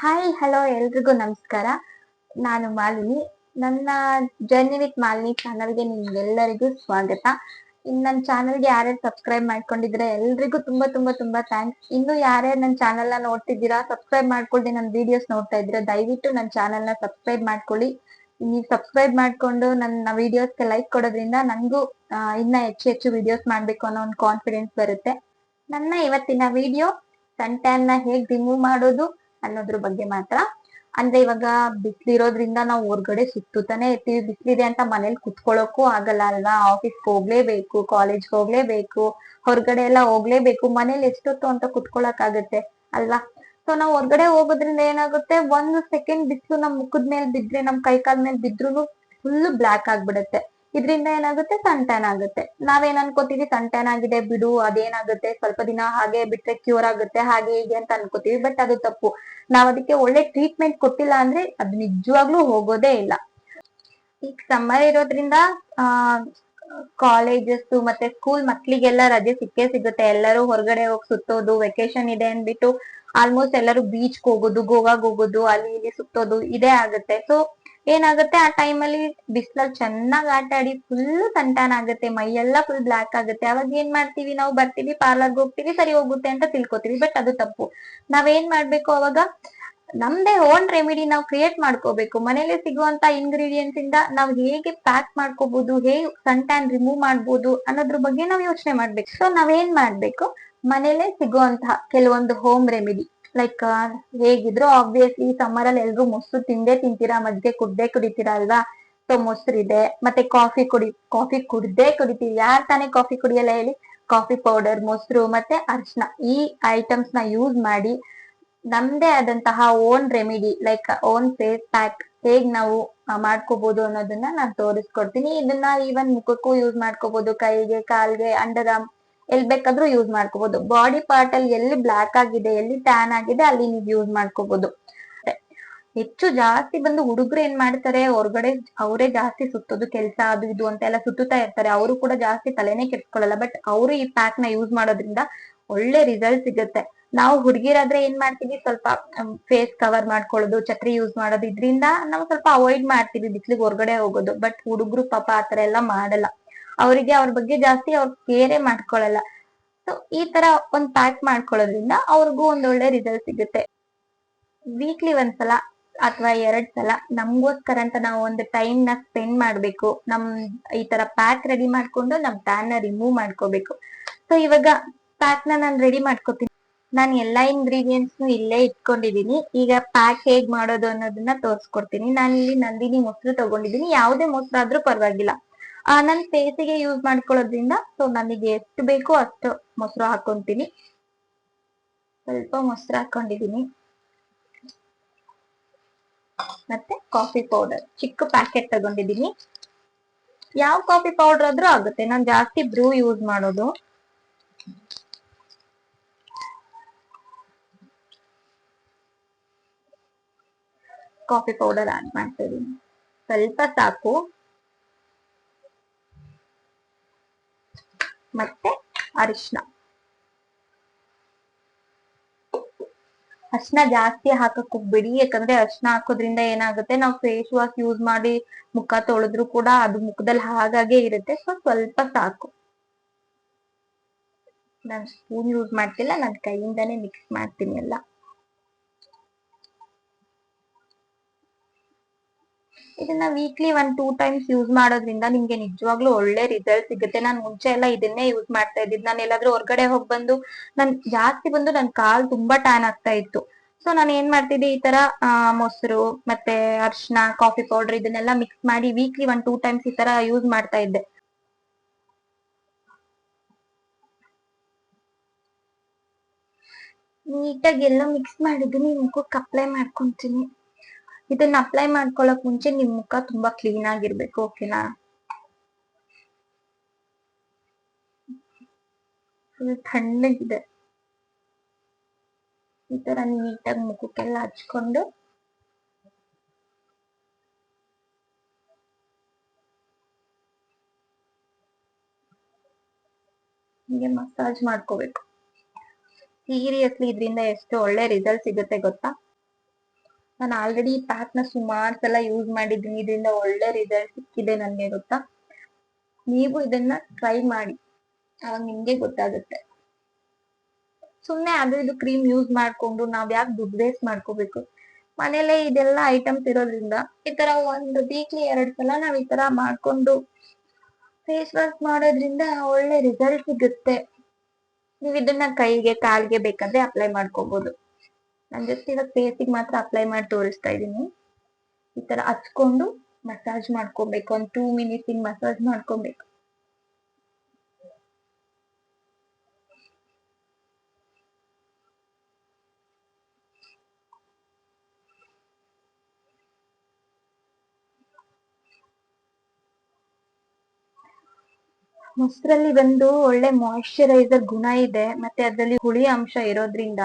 Hi hello ಎಲ್ರಿಗೂ ನಮಸ್ಕಾರ. ನಾನು ಮಾಲಿನಿ. ನನ್ನ ಜರ್ನಿ ವಿತ್ ಮಾಲಿನಿ ಚಾನಲ್ಗೆ ನಿಮ್ಗೆಲ್ಲರಿಗೂ ಸ್ವಾಗತ. ನನ್ನ ಚಾನಲ್ಗೆ ಯಾರ್ಯಾರು ಸಬ್ಸ್ಕ್ರೈಬ್ ಮಾಡ್ಕೊಂಡಿದ್ರೆ ಎಲ್ರಿಗೂ ತುಂಬಾ ತುಂಬಾ ತುಂಬಾ ಥ್ಯಾಂಕ್ಸ್. ಇನ್ನು ಯಾರ್ಯಾರು ನನ್ನ ಚಾನಲ್ ನ ನೋಡ್ತಿದ್ದೀರಾ, ಸಬ್ಸ್ಕ್ರೈಬ್ ಮಾಡ್ಕೊಳ್ದೆ ನನ್ನ ವಿಡಿಯೋಸ್ ನೋಡ್ತಾ ಇದ್ರೆ ದಯವಿಟ್ಟು ನನ್ನ ಚಾನಲ್ ನ ಸಬ್ಸ್ಕ್ರೈಬ್ ಮಾಡ್ಕೊಳ್ಳಿ. ನೀವು ಸಬ್ಸ್ಕ್ರೈಬ್ ಮಾಡ್ಕೊಂಡು ನನ್ನ ವಿಡಿಯೋಸ್ಗೆ ಲೈಕ್ ಕೊಡೋದ್ರಿಂದ ನನಗೂ ಇನ್ನ ಹೆಚ್ಚು ಹೆಚ್ಚು ವಿಡಿಯೋಸ್ ಮಾಡ್ಬೇಕು ಅನ್ನೋ ಒಂದು ಕಾನ್ಫಿಡೆನ್ಸ್ ಬರುತ್ತೆ. ನನ್ನ ಇವತ್ತಿನ ವಿಡಿಯೋ ಸನ್ ಟ್ಯಾನ್ ನ ಹೇಗ್ ರಿಮೂವ್ ಮಾಡೋದು ಅನ್ನೋದ್ರ ಬಗ್ಗೆ ಮಾತ್ರ. ಅಂದ್ರೆ ಇವಾಗ ಬಿಸಿಲಿರೋದ್ರಿಂದ ನಾವು ಹೊರ್ಗಡೆ ಸುತ್ತಾನೆ ಇರ್ತೀವಿ. ಬಿಸಿಲಿದೆ ಅಂತ ಮನೇಲಿ ಕುತ್ಕೊಳ್ಳೋಕು ಆಗಲ್ಲ ಅಲ್ವಾ, ಆಫೀಸ್ಗೆ ಹೋಗ್ಲೇಬೇಕು, ಕಾಲೇಜ್ಗೆ ಹೋಗ್ಲೇಬೇಕು, ಹೊರಗಡೆ ಎಲ್ಲ ಹೋಗ್ಲೇಬೇಕು. ಮನೇಲಿ ಎಷ್ಟೊತ್ತು ಅಂತ ಕುತ್ಕೊಳಕ್ ಆಗುತ್ತೆ ಅಲ್ವಾ. ಸೊ ನಾವ್ ಹೊರ್ಗಡೆ ಹೋಗೋದ್ರಿಂದ ಏನಾಗುತ್ತೆ, ಒಂದ್ ಸೆಕೆಂಡ್ ಬಿಸಿಲು ನಮ್ ಮುಖದ ಮೇಲೆ ಬಿದ್ರೆ, ನಮ್ ಕೈ ಕಾಲ್ ಮೇಲೆ ಬಿದ್ರು ಫುಲ್ ಬ್ಲಾಕ್ ಆಗ್ಬಿಡುತ್ತೆ. ಇದ್ರಿಂದ ಏನಾಗುತ್ತೆ, ಸನ್ ಟ್ಯಾನ್ ಆಗುತ್ತೆ. ನಾವೇನ್ ಅನ್ಕೋತೀವಿ, ಸನ್ ಟ್ಯಾನ್ ಆಗಿದೆ ಬಿಡು, ಅದೇನಾಗುತ್ತೆ, ಸ್ವಲ್ಪ ದಿನ ಹಾಗೆ ಬಿಟ್ರೆ ಕ್ಯೂರ್ ಆಗುತ್ತೆ, ಹಾಗೆ ಹೀಗೆ ಅಂತ ಅನ್ಕೋತೀವಿ. ಬಟ್ ಅದು ತಪ್ಪು. ನಾವ್ ಅದಕ್ಕೆ ಒಳ್ಳೆ ಟ್ರೀಟ್ಮೆಂಟ್ ಕೊಟ್ಟಿಲ್ಲ ಅಂದ್ರೆ ಅದು ನಿಜವಾಗ್ಲೂ ಹೋಗೋದೇ ಇಲ್ಲ. ಈಗ ಸಮ್ಮರ್ ಇರೋದ್ರಿಂದ ಆ ಕಾಲೇಜಸ್ ಮತ್ತೆ ಸ್ಕೂಲ್ ಮಕ್ಳಿಗೆಲ್ಲ ರಜೆ ಸಿಕ್ಕೇ ಸಿಗುತ್ತೆ. ಎಲ್ಲರೂ ಹೊರಗಡೆ ಹೋಗಿ ಸುತ್ತೋದು, ವೆಕೇಶನ್ ಇದೆ ಅನ್ಬಿಟ್ಟು ಆಲ್ಮೋಸ್ಟ್ ಎಲ್ಲರೂ ಬೀಚ್ಗೆ ಹೋಗೋದು, ಗೋವಾಗ್ ಹೋಗೋದು, ಅಲ್ಲಿ ಇಲ್ಲಿ ಸುತ್ತೋದು ಇದೇ ಆಗುತ್ತೆ. ಸೊ ಏನಾಗುತ್ತೆ, ಆ ಟೈಮಲ್ಲಿ ಬಿಸಿಲಲ್ಲಿ ಚೆನ್ನಾಗ್ ಆಟ ಆಡಿ ಫುಲ್ ಸನ್ ಟ್ಯಾನ್ ಆಗುತ್ತೆ, ಮೈಯೆಲ್ಲ ಫುಲ್ ಬ್ಲಾಕ್ ಆಗುತ್ತೆ. ಅವಾಗ ಏನ್ ಮಾಡ್ತೀವಿ, ನಾವು ಬರ್ತೀವಿ, ಪಾರ್ಲರ್ಗೆ ಹೋಗ್ತೀವಿ, ಸರಿ ಹೋಗುತ್ತೆ ಅಂತ ತಿಳ್ಕೊತೀವಿ. ಬಟ್ ಅದು ತಪ್ಪು. ನಾವೇನ್ ಮಾಡ್ಬೇಕು, ಅವಾಗ ನಮ್ದೇ ಓನ್ ರೆಮಿಡಿ ನಾವು ಕ್ರಿಯೇಟ್ ಮಾಡ್ಕೋಬೇಕು. ಮನೇಲಿ ಸಿಗುವಂತ ಇಂಗ್ರೀಡಿಯೆಂಟ್ಸ್ ಇಂದ ನಾವು ಹೇಗೆ ಪ್ಯಾಕ್ ಮಾಡ್ಕೋಬಹುದು, ಹೇಗೆ ಸನ್ ಟ್ಯಾನ್ ರಿಮೂವ್ ಮಾಡ್ಬೋದು ಅನ್ನೋದ್ರ ಬಗ್ಗೆ ನಾವು ಯೋಚನೆ ಮಾಡ್ಬೇಕು. ಸೊ ನಾವೇನ್ ಮಾಡ್ಬೇಕು, ಮನೇಲೆ ಸಿಗುವಂತಹ ಕೆಲವೊಂದು ಹೋಮ್ ರೆಮಿಡಿ ಲೈಕ್ ಹೇಗಿದ್ರು ಆಬ್ವಿಯಸ್ಲಿ ಸಮ್ಮರ್ ಅಲ್ಲಿ ಎಲ್ರು ಮೊಸರು ತಿಂದೇ ತಿಂತೀರಾ, ಮಜ್ಜಿಗೆ ಕುಡ್ದೇ ಕುಡಿತೀರಾ ಅಲ್ವಾ. ಸೊ ಮೊಸರಿದೆ, ಮತ್ತೆ ಕಾಫಿ ಕುಡ್ದೇ ಕುಡಿತೀವಿ. ಯಾರ್ ತಾನೇ ಕಾಫಿ ಕುಡಿಯಲ್ಲ ಹೇಳಿ. ಕಾಫಿ ಪೌಡರ್, ಮೊಸರು ಮತ್ತೆ ಅರಿಶಿನ, ಈ ಐಟಮ್ಸ್ ನ ಯೂಸ್ ಮಾಡಿ ನಮ್ದೇ ಆದಂತಹ own remedy like own face pack ಹೇಗ್ ನಾವು ಮಾಡ್ಕೋಬಹುದು ಅನ್ನೋದನ್ನ ನಾನು ತೋರಿಸ್ಕೊಡ್ತೀನಿ. ಇದನ್ನ ಈವನ್ ಮುಖಕ್ಕೂ ಯೂಸ್ ಮಾಡ್ಕೋಬಹುದು, ಕೈಗೆ, ಕಾಲ್ಗೆ, ಅಂಡರ್ ಆರ್ಮ್ ಎಲ್ ಬೇಕಾದ್ರೂ ಯೂಸ್ ಮಾಡ್ಕೋಬಹುದು. ಬಾಡಿ ಪಾರ್ಟ್ ಅಲ್ಲಿ ಎಲ್ಲಿ ಬ್ಲಾಕ್ ಆಗಿದೆ, ಎಲ್ಲಿ ಟ್ಯಾನ್ ಆಗಿದೆ ಅಲ್ಲಿ ನೀವು ಯೂಸ್ ಮಾಡ್ಕೋಬಹುದು. ಹೆಚ್ಚು ಜಾಸ್ತಿ ಬಂದು ಹುಡುಗರು ಏನ್ ಮಾಡ್ತಾರೆ, ಹೊರಗಡೆ ಅವರೇ ಜಾಸ್ತಿ ಸುತ್ತೋದು, ಕೆಲಸ ಅದು ಇದು ಅಂತ ಎಲ್ಲ ಸುತ್ತುತ್ತಾ ಇರ್ತಾರೆ. ಅವರು ಕೂಡ ಜಾಸ್ತಿ ತಲೆನೇ ಕೆಡ್ಸ್ಕೊಳ್ಳಲ್ಲ. ಬಟ್ ಅವರು ಈ ಪ್ಯಾಕ್ ನ ಯೂಸ್ ಮಾಡೋದ್ರಿಂದ ಒಳ್ಳೆ ರಿಸಲ್ಟ್ ಸಿಗುತ್ತೆ. ನಾವು ಹುಡುಗಿರಾದ್ರೆ ಏನ್ ಮಾಡ್ತೀವಿ, ಸ್ವಲ್ಪ ಫೇಸ್ ಕವರ್ ಮಾಡ್ಕೊಳ್ಳೋದು, ಛತ್ರಿ ಯೂಸ್ ಮಾಡೋದು, ಇದ್ರಿಂದ ನಾವು ಸ್ವಲ್ಪ ಅವಾಯ್ಡ್ ಮಾಡ್ತೀವಿ ಬಿಸ್ಲಿಗೆ ಹೊರಗಡೆ ಹೋಗೋದು. ಬಟ್ ಹುಡುಗರು ಪಾಪ ಆತರ ಎಲ್ಲ ಮಾಡಲ್ಲ. ಅವರಿಗೆ ಅವ್ರ ಬಗ್ಗೆ ಜಾಸ್ತಿ ಅವ್ರ ಕೇರೆ ಮಾಡ್ಕೊಳಲ್ಲ. ಸೊ ಈ ತರ ಒಂದ್ ಪ್ಯಾಕ್ ಮಾಡ್ಕೊಳ್ಳೋದ್ರಿಂದ ಅವ್ರಿಗೂ ಒಂದ್ ಒಳ್ಳೆ ರಿಸಲ್ಟ್ ಸಿಗುತ್ತೆ. ವೀಕ್ಲಿ ಒಂದ್ಸಲ ಅಥವಾ 2 ಸಲ ನಮ್ಗೋಸ್ಕರ ಅಂತ ನಾವು ಒಂದು ಟೈಮ್ ನ ಸ್ಪೆಂಡ್ ಮಾಡ್ಬೇಕು. ಈ ತರ ಪ್ಯಾಕ್ ರೆಡಿ ಮಾಡ್ಕೊಂಡು ನಮ್ ಟ್ಯಾನ್ ನ ರಿಮೂವ್ ಮಾಡ್ಕೋಬೇಕು. ಸೊ ಇವಾಗ ಪ್ಯಾಕ್ ನ ನಾನು ರೆಡಿ ಮಾಡ್ಕೋತೀನಿ. ನಾನು ಎಲ್ಲಾ ಇಂಗ್ರೀಡಿಯೆಂಟ್ಸ್ ಇಲ್ಲೇ ಇಟ್ಕೊಂಡಿದೀನಿ. ಈಗ ಪ್ಯಾಕ್ ಹೇಗ್ ಮಾಡೋದು ಅನ್ನೋದನ್ನ ತೋರ್ಸ್ಕೊಡ್ತೀನಿ. ನಾನು ಇಲ್ಲಿ ನಂದಿನಿ ಮೊಸರು ತಗೊಂಡಿದೀನಿ. ಯಾವುದೇ ಮೊಸರು ಆದ್ರೂ ಪರವಾಗಿಲ್ಲ. ನನ್ ಫೇಸಿಗೆ ಯೂಸ್ ಮಾಡ್ಕೊಳ್ಳೋದ್ರಿಂದ ಸೊ ನನಗೆ ಎಷ್ಟು ಬೇಕೋ ಅಷ್ಟು ಮೊಸರು ಹಾಕೊಂತೀನಿ. ಸ್ವಲ್ಪ ಮೊಸರು ಹಾಕೊಂಡಿದೀನಿ. ಮತ್ತೆ ಕಾಫಿ ಪೌಡರ್ ಚಿಕ್ಕ ಪ್ಯಾಕೆಟ್ ತಗೊಂಡಿದೀನಿ. ಯಾವ ಕಾಫಿ ಪೌಡರ್ ಆದ್ರೂ ಆಗುತ್ತೆ, ನಾನು ಜಾಸ್ತಿ ಬ್ರೂ ಯೂಸ್ ಮಾಡೋದು. ಕಾಫಿ ಪೌಡರ್ ಆಡ್ ಮಾಡ್ತಾ ಇದೀನಿ, ಸ್ವಲ್ಪ ಸಾಕು. ಮತ್ತೆ ಅರಿಶಿನ ಜಾಸ್ತಿ ಹಾಕಕ್ ಹೋಗ್ಬೇಡಿ. ಯಾಕಂದ್ರೆ ಅರಿಶಿನ ಹಾಕೋದ್ರಿಂದ ಏನಾಗುತ್ತೆ, ನಾವು ಫೇಸ್ ವಾಶ್ ಯೂಸ್ ಮಾಡಿ ಮುಖ ತೊಳೆದ್ರು ಕೂಡ ಅದು ಮುಖದಲ್ಲಿ ಹಾಗಾಗೆ ಇರುತ್ತೆ. ಸೊ ಸ್ವಲ್ಪ ಸಾಕು. ನಾನು ಸ್ಪೂನ್ ಯೂಸ್ ಮಾಡ್ತಿಲ್ಲ, ನನ್ನ ಕೈಯಿಂದಾನೇ ಮಿಕ್ಸ್ ಮಾಡ್ತೀನಿ ಎಲ್ಲ. ಇದನ್ನ ವೀಕ್ಲಿ 1-2 ಟೈಮ್ಸ್ ಯೂಸ್ ಮಾಡೋದ್ರಿಂದ ನಿಮ್ಗೆ ನಿಜವಾಗ್ಲೂ ಒಳ್ಳೆ ರಿಸಲ್ಟ್ ಸಿಗುತ್ತೆ. ನಾನು ಮುಂಚೆ ಎಲ್ಲ ಇದನ್ನೇ ಯೂಸ್ ಮಾಡ್ತಾ ಇದ್ದಿದ್ದು. ನಾನು ಎಲ್ಲಾದ್ರೂ ಹೊರಗಡೆ ಹೋಗಿ ಬಂದು ಜಾಸ್ತಿ ಬಂದು ನನ್ ಕಾಲ್ ತುಂಬಾ ಟ್ಯಾನ್ ಆಗ್ತಾ ಇತ್ತು. ಸೊ ನಾನು ಏನ್ ಮಾಡ್ತಿದ್ದೆ, ಈ ತರ ಮೊಸರು ಮತ್ತೆ ಅರ್ಶಿನ, ಕಾಫಿ ಪೌಡರ್ ಇದನ್ನೆಲ್ಲ ಮಿಕ್ಸ್ ಮಾಡಿ ವೀಕ್ಲಿ 1-2 ಟೈಮ್ಸ್ ಈ ತರ ಯೂಸ್ ಮಾಡ್ತಾ ಇದ್ದೆ. ನೀಟಾಗಿ ಎಲ್ಲ ಮಿಕ್ಸ್ ಮಾಡಿದ್ದೀನಿ, ಮುಖಕ್ಕೆ ಅಪ್ಲೈ ಮಾಡ್ಕೊಂತೀನಿ. ಇದನ್ನ ಅಪ್ಲೈ ಮಾಡ್ಕೊಳಕ್ ಮುಂಚೆ ನಿಮ್ ಮುಖ ತುಂಬಾ ಕ್ಲೀನ್ ಆಗಿರ್ಬೇಕು, ಓಕೆನಾ. ತಣ್ಣಗಿದೆ. ಈ ತರ ನೀಟಾಗಿ ಮುಖಕ್ಕೆಲ್ಲ ಹಚ್ಕೊಂಡು ಹಿಂಗೆ ಮಸಾಜ್ ಮಾಡ್ಕೋಬೇಕು. ಸೀರಿಯಸ್ಲಿ ಇದರಿಂದ ಎಷ್ಟು ಒಳ್ಳೆ ರಿಸಲ್ಟ್ ಸಿಗುತ್ತೆ ಗೊತ್ತಾ. ನಾನು ಆಲ್ರೆಡಿ ಈ ಪ್ಯಾಕ್ ನ ಸುಮಾರು ಸಲ ಯೂಸ್ ಮಾಡಿದ್ದೀನಿ, ಇದರಿಂದ ಒಳ್ಳೆ ರಿಸಲ್ಟ್ ಸಿಕ್ಕಿದೆ ನನ್ಗೆ ಗೊತ್ತಾ. ನೀವು ಇದನ್ನ ಟ್ರೈ ಮಾಡಿ, ಅವಾಗ ನಿಮ್ಗೆ ಗೊತ್ತಾಗುತ್ತೆ. ಸುಮ್ನೆ ಅದು ಇದು ಕ್ರೀಮ್ ಯೂಸ್ ಮಾಡ್ಕೊಂಡು ನಾವ್ ಯಾಕೆ ದುಡ್ಡು ವೇಸ್ಟ್ ಮಾಡ್ಕೋಬೇಕು. ಮನೇಲೆ ಇದೆಲ್ಲ ಐಟಮ್ಸ್ ಇರೋದ್ರಿಂದ ಈ ತರ ಒಂದು ವೀಕ್ಲಿ 2 ಸಲ ನಾವ್ ಈ ತರ ಮಾಡ್ಕೊಂಡು ಫೇಸ್ ವಾಶ್ ಮಾಡೋದ್ರಿಂದ ಒಳ್ಳೆ ರಿಸಲ್ಟ್ ಸಿಗುತ್ತೆ. ನೀವ್ ಇದನ್ನ ಕೈಗೆ ಕಾಲ್ಗೆ ಬೇಕಂದ್ರೆ ಅಪ್ಲೈ ಮಾಡ್ಕೋಬಹುದು. ನಾನ್ ಜಸ್ಟ್ ಇವಾಗ ಫೇಸಿಗೆ ಮಾತ್ರ ಅಪ್ಲೈ ಮಾಡಿ ತೋರಿಸ್ತಾ ಇದೀನಿ. ಈ ತರ ಹಚ್ಕೊಂಡು ಮಸಾಜ್ ಮಾಡ್ಕೊಬೇಕು, ಒಂದ್ 2 ಮಿನಿಟ್ಸ್ ಮಸಾಜ್ ಮಾಡ್ಕೊಬೇಕು. ಮೊಸರಲ್ಲಿ ಬಂದು ಒಳ್ಳೆ ಮಾಯಿಶ್ಚರೈಸರ್ ಗುಣ ಇದೆ, ಮತ್ತೆ ಅದರಲ್ಲಿ ಹುಳಿ ಅಂಶ ಇರೋದ್ರಿಂದ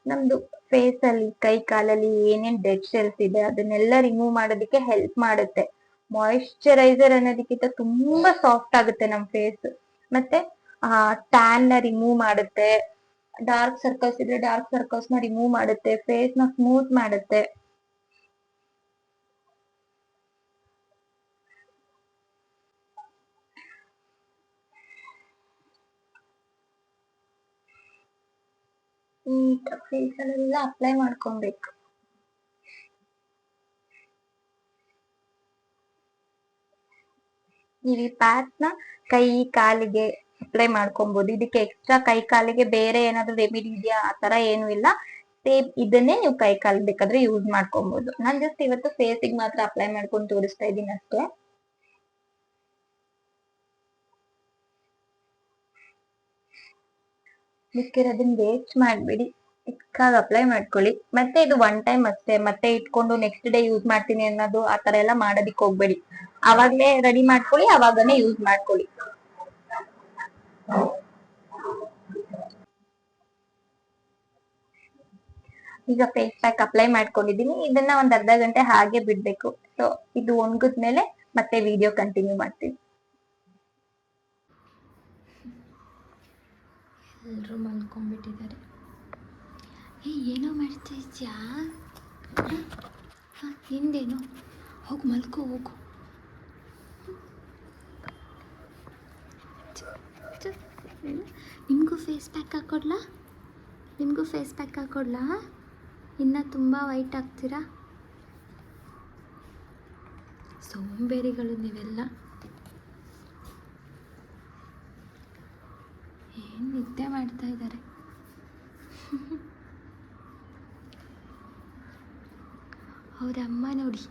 ನಮ್ದು ಫೇಸ್ ಅಲ್ಲಿ ಕೈ ಕಾಲಲ್ಲಿ ಏನೇನ್ ಡೆಡ್ ಸೆಲ್ಸ್ ಇದೆ ಅದನ್ನೆಲ್ಲ ರಿಮೂವ್ ಮಾಡೋದಕ್ಕೆ ಹೆಲ್ಪ್ ಮಾಡುತ್ತೆ. ಮಾಯಿಶ್ಚರೈಸರ್ ಅನ್ನೋದಕ್ಕಿಂತ ತುಂಬಾ ಸಾಫ್ಟ್ ಆಗುತ್ತೆ ನಮ್ ಫೇಸ್. ಮತ್ತೆ ಟ್ಯಾನ್ ನ ರಿಮೂವ್ ಮಾಡುತ್ತೆ, ಡಾರ್ಕ್ ಸರ್ಕಲ್ಸ್ ಇದ್ರೆ ಡಾರ್ಕ್ ಸರ್ಕಲ್ಸ್ ನ ರಿಮೂವ್ ಮಾಡುತ್ತೆ, ಫೇಸ್ ನ ಸ್ಮೂತ್ ಮಾಡುತ್ತೆ. ಫೇಸ್ ಅಲ್ಲೆಲ್ಲ ಅಪ್ಲೈ ಮಾಡ್ಕೊಬೇಕು. ನೀವು ಈ ಪ್ಯಾಕ್ ನ ಕೈ ಕಾಲಿಗೆ ಅಪ್ಲೈ ಮಾಡ್ಕೊಬಹುದು. ಇದಕ್ಕೆ ಎಕ್ಸ್ಟ್ರಾ ಕೈ ಕಾಲಿಗೆ ಬೇರೆ ಏನಾದ್ರು ರೆಮಿಡಿ ಇದೆಯಾ ಆತರ ಏನು ಇಲ್ಲ. ಸೇಮ್ ಇದನ್ನೇ ನೀವು ಕೈ ಕಾಲ್ ಬೇಕಾದ್ರೆ ಯೂಸ್ ಮಾಡ್ಕೊಬಹುದು. ನಾನ್ ಜಸ್ಟ್ ಇವತ್ತು ಫೇಸಿಗೆ ಮಾತ್ರ ಅಪ್ಲೈ ಮಾಡ್ಕೊಂಡು ತೋರಿಸ್ತಾ ಇದ್ದೀನಿ ಅಷ್ಟೇ. ಮಿಕ್ಕಿರೋದನ್ನ ವೇಸ್ಟ್ ಮಾಡ್ಬೇಡಿ, ಚಿಕ್ಕಾಗಿ ಅಪ್ಲೈ ಮಾಡ್ಕೊಳ್ಳಿ. ಮತ್ತೆ ಇದು 1 ಟೈಮ್ ಅಷ್ಟೇ, ಮತ್ತೆ ಇಟ್ಕೊಂಡು ನೆಕ್ಸ್ಟ್ ಡೇ ಯೂಸ್ ಮಾಡ್ತೀನಿ ಅನ್ನೋದು ಆತರ ಎಲ್ಲ ಮಾಡೋದಿಕ್ ಹೋಗ್ಬೇಡಿ. ಅವಾಗ್ಲೇ ರೆಡಿ ಮಾಡ್ಕೊಳ್ಳಿ, ಅವಾಗನೇ ಯೂಸ್ ಮಾಡ್ಕೊಳ್ಳಿ. ಈಗ ಫೇಸ್ ಪ್ಯಾಕ್ ಅಪ್ಲೈ ಮಾಡ್ಕೊಂಡಿದೀನಿ, ಇದನ್ನ ಒಂದ್ ಅರ್ಧ ಗಂಟೆ ಹಾಗೆ ಬಿಡ್ಬೇಕು. ಸೊ ಇದು ಒಣಗಿದ್ಮೇಲೆ ಮತ್ತೆ ವಿಡಿಯೋ ಕಂಟಿನ್ಯೂ ಮಾಡ್ತೀನಿ. ಎಲ್ಲರೂ ಮಲ್ಕೊಂಡ್ಬಿಟ್ಟಿದ್ದಾರೆ. ಏನೋ ಮಾಡ್ತಾ ಇದ್ಯಾ? ಹಾಂ, ನಿಂದೇನು? ಹೋಗು ಮಲ್ಕೋ, ಹೋಗು. ನಿಮಗೂ ಫೇಸ್ ಪ್ಯಾಕ್ ಹಾಕೊಡ್ಲಾ? ನಿಮಗೂ ಫೇಸ್ ಪ್ಯಾಕ್ ಹಾಕೊಡ್ಲಾ? ಇನ್ನೂ ತುಂಬ ವೈಟ್ ಆಗ್ತೀರಾ? ಸೋಂಬೇರಿಗಳು ನೀವೆಲ್ಲ. ಏನು ನಿದ್ದೆ ಮಾಡ್ತಾ ಇದ್ದಾರೆ. ಅವ್ರ ಅಮ್ಮ ನೋಡಿ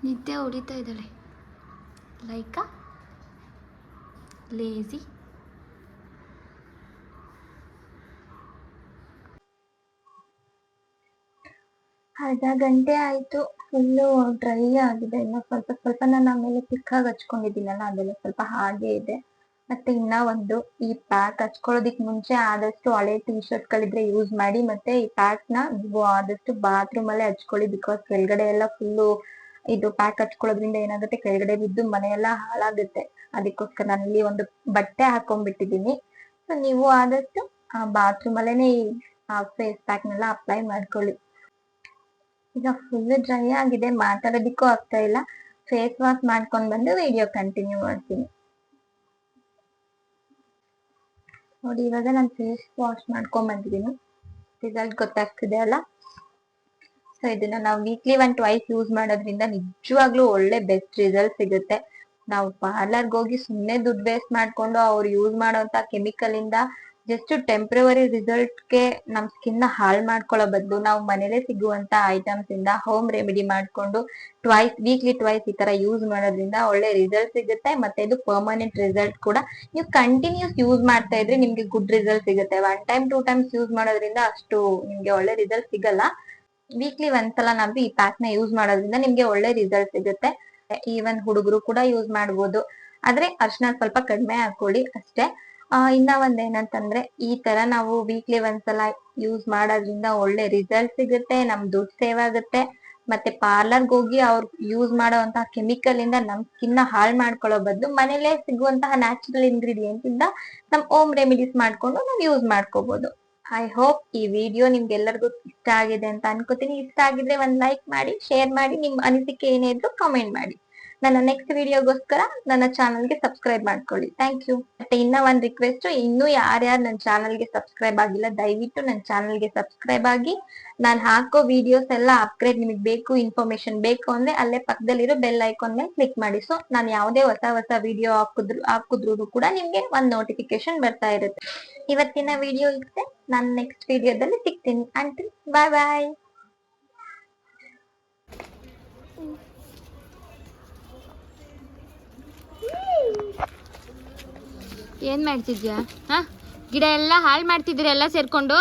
ನಿದ್ದೆ ಹೊಡಿತಾ ಇದ್ದಾಳೆ. ಲೈಕಾ ಲೇಜಿ. ಅರ್ಧ ಗಂಟೆ ಆಯ್ತು, ಫುಲ್ಲು ಡ್ರೈ ಆಗಿದೆ. ಇನ್ನು ಸ್ವಲ್ಪ ಸ್ವಲ್ಪ ನಾನು ಆಮೇಲೆ ತಿಕ್ಕಾಗಿ ಹಚ್ಕೊಂಡಿದ್ದೀನಲ್ಲ ಅದೆಲ್ಲ ಸ್ವಲ್ಪ ಹಾಗೆ ಇದೆ. ಮತ್ತೆ ಇನ್ನ ಒಂದು, ಈ ಪ್ಯಾಕ್ ಹಚ್ಕೊಳ್ಳೋದಿಕ್ ಮುಂಚೆ ಆದಷ್ಟು ಹಳೆ ಟೀ ಶರ್ಟ್ ಗಳಿದ್ರೆ ಯೂಸ್ ಮಾಡಿ. ಮತ್ತೆ ಈ ಪ್ಯಾಕ್ ನ ನೀವು ಆದಷ್ಟು ಬಾತ್ರೂಮ್ ಅಲ್ಲೇ ಹಚ್ಕೊಳ್ಳಿ. ಬಿಕಾಸ್ ಕೆಳಗಡೆ ಎಲ್ಲ ಫುಲ್ಲು ಇದು ಪ್ಯಾಕ್ ಹಚ್ಕೊಳ್ಳೋದ್ರಿಂದ ಏನಾಗುತ್ತೆ, ಕೆಳಗಡೆ ಬಿದ್ದು ಮನೆಯೆಲ್ಲ ಹಾಳಾಗುತ್ತೆ. ಅದಕ್ಕೋಸ್ಕರ ನಾನು ಇಲ್ಲಿ ಒಂದು ಬಟ್ಟೆ ಹಾಕೊಂಡ್ಬಿಟ್ಟಿದೀನಿ. ಸೊ ನೀವು ಆದಷ್ಟು ಬಾತ್ರೂಮ್ ಅಲ್ಲೇನೆ ಈ ಫೇಸ್ ಪ್ಯಾಕ್ ನೆಲ್ಲ ಅಪ್ಲೈ ಮಾಡ್ಕೊಳ್ಳಿ. ಈಗ ಫುಲ್ ಡ್ರೈ ಆಗಿದೆ, ಮಾತಾಡೋದಿಕ್ಕೂ ಆಗ್ತಾ ಇಲ್ಲ. ಫೇಸ್ ವಾಶ್ ಮಾಡ್ಕೊಂಡ್ ಬಂದು ವಿಡಿಯೋ ಕಂಟಿನ್ಯೂ ಮಾಡ್ತೀನಿ. ನೋಡಿ, ಇವಾಗ ನಾನು ಫೇಸ್ ವಾಶ್ ಮಾಡ್ಕೊಂಡ್ ಬಂದಿದ್ದೀನಿ. ರಿಸಲ್ಟ್ ಗೊತ್ತಾಗ್ತಿದೆ ಅಲ್ಲ. ಸೊ ಇದನ್ನ ನಾವು ವೀಕ್ಲಿ 1 ಯೂಸ್ ಮಾಡೋದ್ರಿಂದ ನಿಜವಾಗ್ಲೂ ಒಳ್ಳೆ ಬೆಸ್ಟ್ ರಿಸಲ್ಟ್ ಸಿಗುತ್ತೆ. ನಾವು ಪಾರ್ಲರ್ಗೆ ಹೋಗಿ ಸುಮ್ಮನೆ ದುಡ್ಡು ವೇಸ್ಟ್ ಮಾಡ್ಕೊಂಡು ಅವ್ರು ಯೂಸ್ ಮಾಡೋಂತ ಕೆಮಿಕಲ್ ಇಂದ ಜಸ್ಟ್ ಟೆಂಪ್ರವರಿ ರಿಸಲ್ಟ್ಗೆ ನಮ್ ಸ್ಕಿನ್ ನ ಹಾಳು ಮಾಡ್ಕೊಳ್ಳೋ ಬದಲು ನಾವು ಮನೇಲೆ ಸಿಗುವಂತ ಐಟಮ್ಸ್ ಇಂದ ಹೋಮ್ ರೆಮಿಡಿ ಮಾಡ್ಕೊಂಡು ವೀಕ್ಲಿ ಟ್ವೈಸ್ ಈ ತರ ಯೂಸ್ ಮಾಡೋದ್ರಿಂದ ಒಳ್ಳೆ ರಿಸಲ್ಟ್ ಸಿಗುತ್ತೆ. ಮತ್ತೆ ಇದು ಪರ್ಮನೆಂಟ್ ರಿಸಲ್ಟ್ ಕೂಡ. ನೀವು ಕಂಟಿನ್ಯೂಸ್ ಯೂಸ್ ಮಾಡ್ತಾ ಇದ್ರೆ ನಿಮ್ಗೆ ಗುಡ್ ರಿಸಲ್ಟ್ ಸಿಗುತ್ತೆ. 1 ಟೈಮ್ 2 ಟೈಮ್ಸ್ ಯೂಸ್ ಮಾಡೋದ್ರಿಂದ ಅಷ್ಟು ನಿಮ್ಗೆ ಒಳ್ಳೆ ರಿಸಲ್ಟ್ ಸಿಗಲ್ಲ. ವೀಕ್ಲಿ ಒಂದ್ಸಲ ನಾವು ಈ ಪ್ಯಾಕ್ ನ ಯೂಸ್ ಮಾಡೋದ್ರಿಂದ ನಿಮ್ಗೆ ಒಳ್ಳೆ ರಿಸಲ್ಟ್ ಸಿಗುತ್ತೆ. ಈವನ್ ಹುಡುಗರು ಕೂಡ ಯೂಸ್ ಮಾಡ್ಬೋದು, ಆದ್ರೆ ಅರ್ಶಿನ ಸ್ವಲ್ಪ ಕಡಿಮೆ ಹಾಕೊಳ್ಳಿ ಅಷ್ಟೇ. ಇನ್ನ ಒಂದ್ ಏನಂತಂದ್ರೆ, ಈ ತರ ನಾವು ವೀಕ್ಲಿ ಒಂದ್ಸಲ ಯೂಸ್ ಮಾಡೋದ್ರಿಂದ ಒಳ್ಳೆ ರಿಸಲ್ಟ್ ಸಿಗುತ್ತೆ, ನಮ್ ದುಡ್ಡು ಸೇವ್ ಆಗುತ್ತೆ. ಮತ್ತೆ ಪಾರ್ಲರ್ಗೆ ಹೋಗಿ ಅವ್ರು ಯೂಸ್ ಮಾಡೋಂತಹ ಕೆಮಿಕಲ್ ಇಂದ ನಮ್ ಸ್ಕಿನ್ ನ ಹಾಳು ಮಾಡ್ಕೊಳ್ಳೋ ಬದಲು ಮನೇಲೆ ಸಿಗುವಂತಹ ನ್ಯಾಚುರಲ್ ಇಂಗ್ರೀಡಿಯೆಂಟ್ ಇಂದ ನಮ್ ಹೋಮ್ ರೆಮಿಡೀಸ್ ಮಾಡ್ಕೊಂಡು ನಾವ್ ಯೂಸ್ ಮಾಡ್ಕೋಬಹುದು. ಐ ಹೋಪ್ ಈ ವಿಡಿಯೋ ನಿಮ್ಗೆಲ್ಲರಿಗೂ ಇಷ್ಟ ಆಗಿದೆ ಅಂತ ಅನ್ಕೋತೀನಿ. ಇಷ್ಟ ಆಗಿದ್ರೆ ಒಂದ್ ಲೈಕ್ ಮಾಡಿ, ಶೇರ್ ಮಾಡಿ, ನಿಮ್ ಅನಿಸಿಕೆ ಏನೇ ಇದ್ರು ಕಾಮೆಂಟ್ ಮಾಡಿ. ನನ್ನ ನೆಕ್ಸ್ಟ್ ವಿಡಿಯೋಗೋಸ್ಕರ ನನ್ನ ಚಾನಲ್ಗೆ ಸಬ್ಸ್ಕ್ರೈಬ್ ಮಾಡ್ಕೊಳ್ಳಿ. Thank you. ಮತ್ತೆ ಇನ್ನ ಒಂದ್ ರಿಕ್ವೆಸ್ಟ್, ಇನ್ನೂ ಯಾರ್ಯಾರು ನನ್ನ ಚಾನಲ್ಗೆ ಸಬ್ಸ್ಕ್ರೈಬ್ ಆಗಿಲ್ಲ ದಯವಿಟ್ಟು ನನ್ನ ಚಾನಲ್ಗೆ ಸಬ್ಸ್ಕ್ರೈಬ್ ಆಗಿ. ನಾನು ಹಾಕೋ ವಿಡಿಯೋಸ್ ಎಲ್ಲ ಅಪ್ಗ್ರೇಡ್ ನಿಮಗೆ ಬೇಕು, ಇನ್ಫಾರ್ಮೇಶನ್ ಬೇಕು ಅಂದ್ರೆ ಅಲ್ಲೇ ಪಕ್ಕದಲ್ಲಿರೋ ಬೆಲ್ ಐಕಾನ್ ಮೇಲೆ ಕ್ಲಿಕ್ ಮಾಡಿ. ಸೊ ನಾನು ಯಾವುದೇ ಹೊಸ ವಿಡಿಯೋ ಹಾಕಿದ್ರು ಕೂಡ ನಿಮ್ಗೆ ಒಂದ್ ನೋಟಿಫಿಕೇಶನ್ ಬರ್ತಾ ಇರುತ್ತೆ. ಇವತ್ತಿನ ವಿಡಿಯೋ ಇಷ್ಟೇ. ನಾನು ನೆಕ್ಸ್ಟ್ ವಿಡಿಯೋದಲ್ಲಿ ಸಿಗ್ತೀನಿ. ಅಂಟಿಲ್ ಬಾಯ್ ಬಾಯ್. ಏನು ಮಾಡ್ತಿದ್ಯಾ? ಹಾಂ, ಗಿಡ ಎಲ್ಲ ಹಾಳು ಮಾಡ್ತಿದ್ದೀರ ಎಲ್ಲ ಸೇರಿಕೊಂಡು.